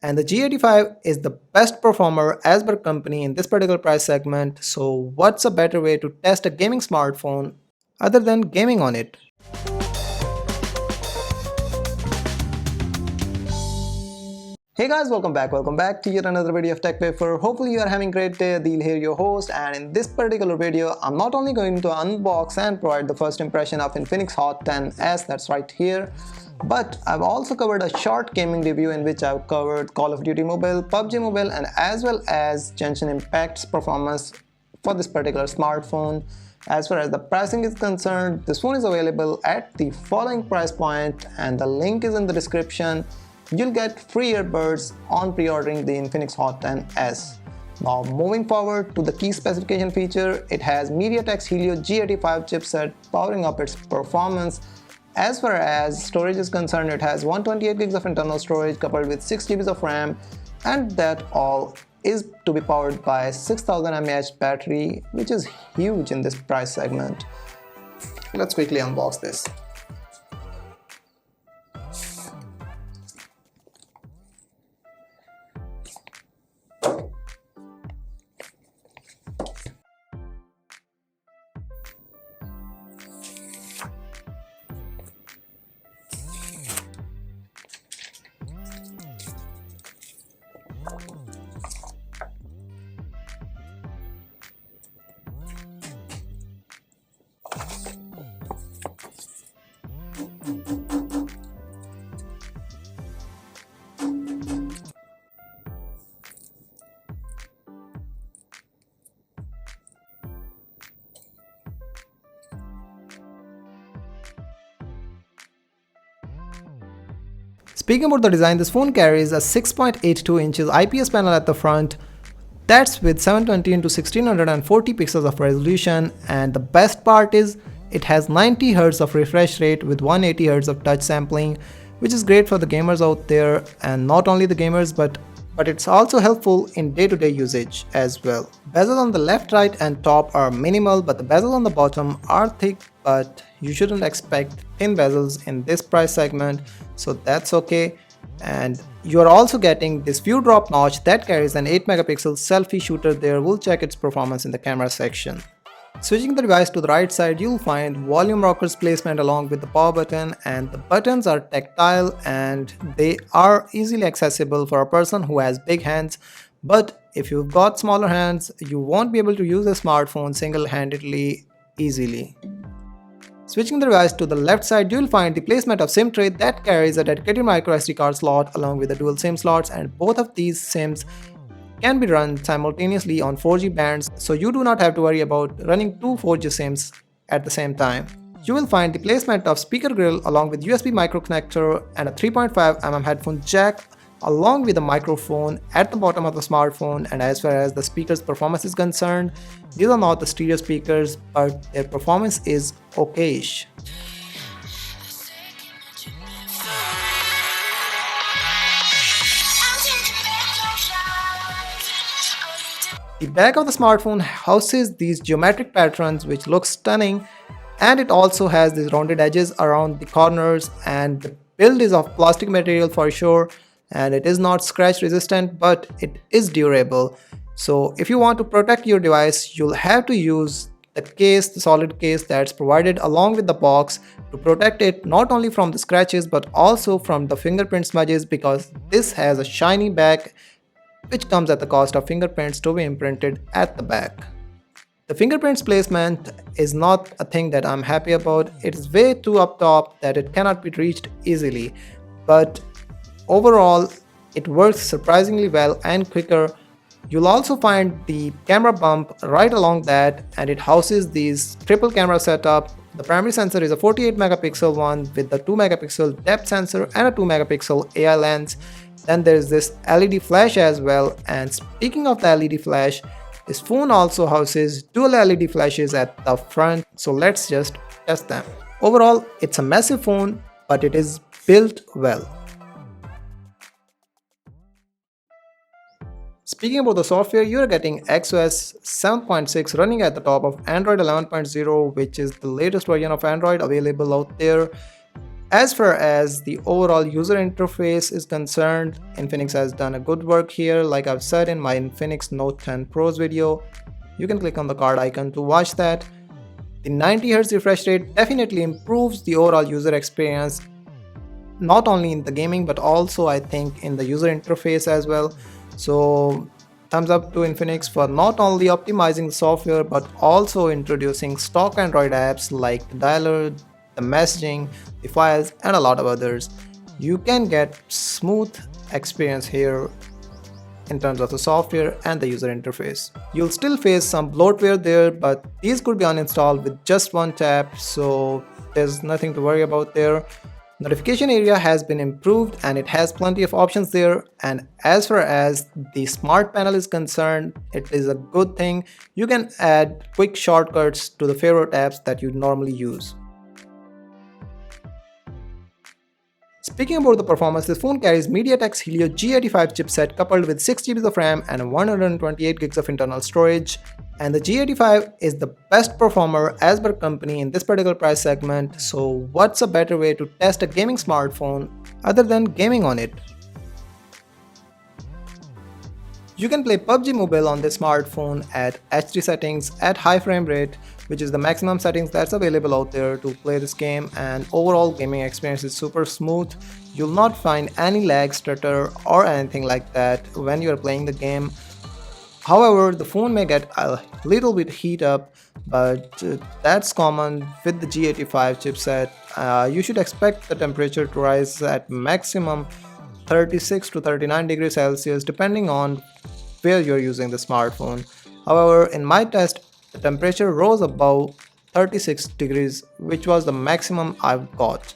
And the G85 is the best performer as per company in this particular price segment. So what's a better way to test a gaming smartphone other than gaming on it? Hey guys, welcome back to yet another video of TechWafer. Hopefully you are having a great day. Adil here, your host, and in this particular video I'm not only going to unbox and provide the first impression of Infinix Hot 10s, that's right here, but I've also covered a short gaming review in which I've covered Call of Duty Mobile, PUBG Mobile, and as well as Genshin Impact's performance for this particular smartphone. As far as the pricing is concerned, this phone is available at the following price point and the link is in the description. You'll get free earbuds on pre-ordering the Infinix Hot 10s. Now moving forward to the key specification feature, it has MediaTek Helio G85 chipset powering up its performance. As far as storage is concerned, it has 128 gigs of internal storage coupled with 6 GB of RAM, and that all is to be powered by 6000 mAh battery, which is huge in this price segment. Let's quickly unbox this. Speaking about the design, this phone carries a 6.82 inches IPS panel at the front. That's with 720 into 1640 pixels of resolution, and the best part is it has 90 Hz of refresh rate with 180 Hz of touch sampling, which is great for the gamers out there, and not only the gamers but it's also helpful in day-to-day usage as well. Bezels on the left, right and top are minimal, but the bezels on the bottom are thick, but you shouldn't expect thin bezels in this price segment, so that's okay. And you are also getting this view drop notch that carries an 8 megapixel selfie shooter there. We'll check its performance in the camera section. Switching the device to the right side, you'll find volume rockers placement along with the power button, and the buttons are tactile and they are easily accessible for a person who has big hands. But if you've got smaller hands, you won't be able to use a smartphone single-handedly easily. Switching the device to the left side, you'll find the placement of SIM tray that carries a dedicated microSD card slot along with the dual SIM slots, and both of these SIMs can be run simultaneously on 4G bands, so you do not have to worry about running two 4G SIMs at the same time. You will find the placement of speaker grill along with USB micro connector and a 3.5mm headphone jack along with a microphone at the bottom of the smartphone. And as far as the speakers performance is concerned, these are not the stereo speakers, but their performance is okayish. The back of the smartphone houses these geometric patterns which look stunning, and it also has these rounded edges around the corners, and the build is of plastic material for sure, and it is not scratch resistant but it is durable. So if you want to protect your device, you'll have to use the solid case that's provided along with the box to protect it not only from the scratches but also from the fingerprint smudges, because this has a shiny back which comes at the cost of fingerprints to be imprinted at the back. The fingerprints placement is not a thing that I'm happy about. It is way too up top that it cannot be reached easily, but overall it works surprisingly well and quicker. You'll also find the camera bump right along that, and it houses these triple camera setup. The primary sensor is a 48 megapixel one with the 2 megapixel depth sensor and a 2 megapixel AI lens. Then there's this LED flash as well, and speaking of the LED flash, this phone also houses dual LED flashes at the front, so let's just test them. Overall, it's a massive phone, but it is built well. Speaking about the software, you're getting XOS 7.6 running at the top of Android 11.0, which is the latest version of Android available out there. As far as the overall user interface is concerned, Infinix has done a good work here. Like I've said in my Infinix Note 10 Pro's video, you can click on the card icon to watch that. The 90Hz refresh rate definitely improves the overall user experience, not only in the gaming but also I think in the user interface as well. So thumbs up to Infinix for not only optimizing the software but also introducing stock Android apps like the dialer, the messaging, the files and a lot of others. You can get smooth experience here in terms of the software and the user interface. You'll still face some bloatware there, but these could be uninstalled with just one tap, so there's nothing to worry about there. Notification area has been improved and it has plenty of options there, and as far as the smart panel is concerned, it is a good thing. You can add quick shortcuts to the favorite apps that you normally use. Speaking about the performance, this phone carries MediaTek's Helio G85 chipset coupled with 6GB of RAM and 128GB of internal storage. And the G85 is the best performer as per company in this particular price segment. So what's a better way to test a gaming smartphone other than gaming on it? You can play PUBG Mobile on this smartphone at HD settings at high frame rate, which is the maximum settings that's available out there to play this game, and overall gaming experience is super smooth. You'll not find any lag, stutter or anything like that when you're playing the game. However, the phone may get a little bit heat up, but that's common with the G85 chipset. You should expect the temperature to rise at maximum 36 to 39 degrees Celsius depending on where you're using the smartphone. However, in my test, the temperature rose above 36 degrees, which was the maximum I've got.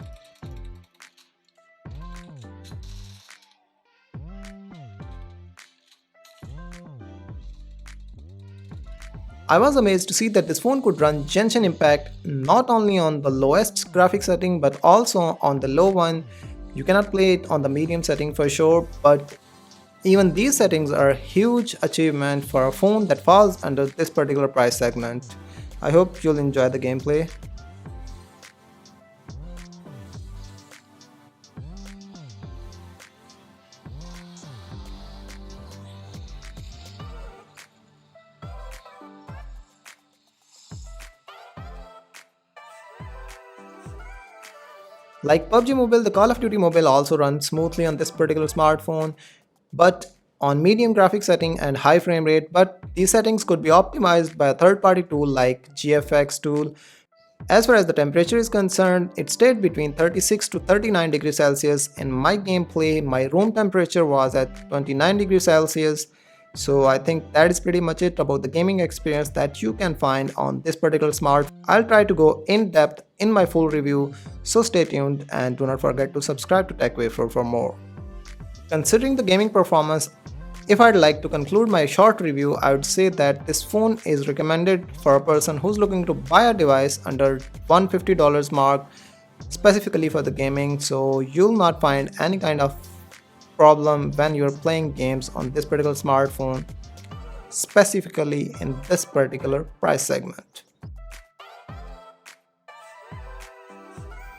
I was amazed to see that this phone could run Genshin Impact not only on the lowest graphic setting but also on the low one. You cannot play it on the medium setting for sure, but even these settings are a huge achievement for a phone that falls under this particular price segment. I hope you'll enjoy the gameplay. Like PUBG Mobile, the Call of Duty Mobile also runs smoothly on this particular smartphone, but on medium graphic setting and high frame rate, but these settings could be optimized by a third-party tool like GFX tool. As far as the temperature is concerned, it stayed between 36 to 39 degrees Celsius. In my gameplay, my room temperature was at 29 degrees Celsius. So I think that is pretty much it about the gaming experience that you can find on this particular smartphone. I'll try to go in depth in my full review, so stay tuned and do not forget to subscribe to TechWafer for more. Considering the gaming performance, if I'd like to conclude my short review, I would say that this phone is recommended for a person who's looking to buy a device under $150 mark specifically for the gaming, so you'll not find any kind of problem when you're playing games on this particular smartphone, specifically in this particular price segment.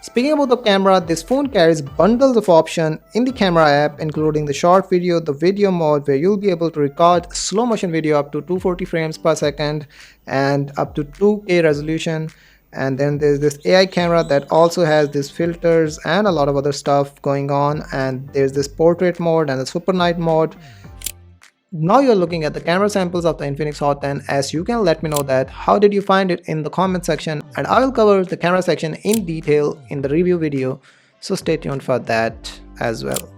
Speaking about the camera, this phone carries bundles of options in the camera app, including the short video, the video mode where you'll be able to record slow motion video up to 240 frames per second and up to 2K resolution. And then there's this AI camera that also has these filters and a lot of other stuff going on, and there's this portrait mode and the super night mode. Now you're looking at the camera samples of the Infinix Hot 10. As you can let me know that how did you find it in the comment section, and I will cover the camera section in detail in the review video, so stay tuned for that as well.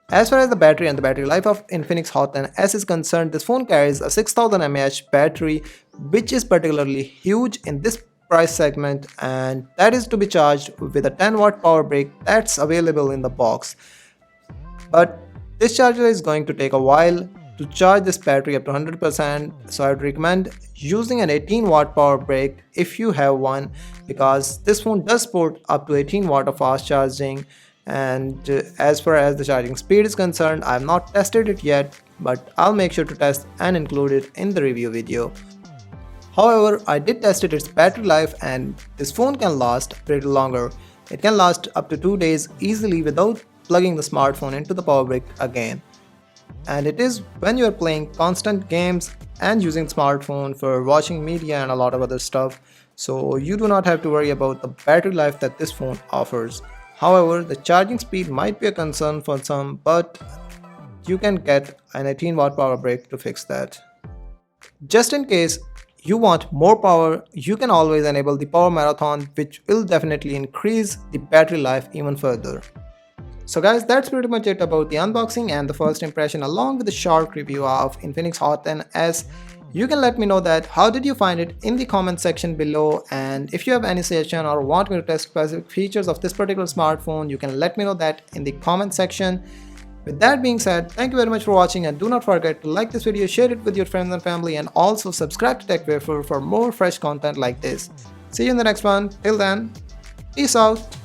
As far as the battery and the battery life of Infinix Hot 10s is concerned, this phone carries a 6000 mAh battery, which is particularly huge in this price segment, and that is to be charged with a 10-watt power brick that's available in the box. But this charger is going to take a while to charge this battery up to 100%, so I would recommend using an 18-watt power brick if you have one, because this phone does support up to 18 watt of fast charging. And as far as the charging speed is concerned, I have not tested it yet, but I'll make sure to test and include it in the review video. However, I did test its battery life, and this phone can last pretty longer. It can last up to 2 days easily without plugging the smartphone into the power brick again. And it is when you are playing constant games and using smartphone for watching media and a lot of other stuff, so you do not have to worry about the battery life that this phone offers. However, the charging speed might be a concern for some, but you can get an 18-watt power brick to fix that. Just in case you want more power, you can always enable the power marathon, which will definitely increase the battery life even further. So guys, that's pretty much it about the unboxing and the first impression, along with the short review of Infinix Hot 10s. You can let me know that how did you find it in the comment section below, and if you have any suggestion or want me to test specific features of this particular smartphone, you can let me know that in the comment section. With that being said, thank you very much for watching, and do not forget to like this video, share it with your friends and family, and also subscribe to TechWafer for more fresh content like this. See you in the next one. Till then, peace out.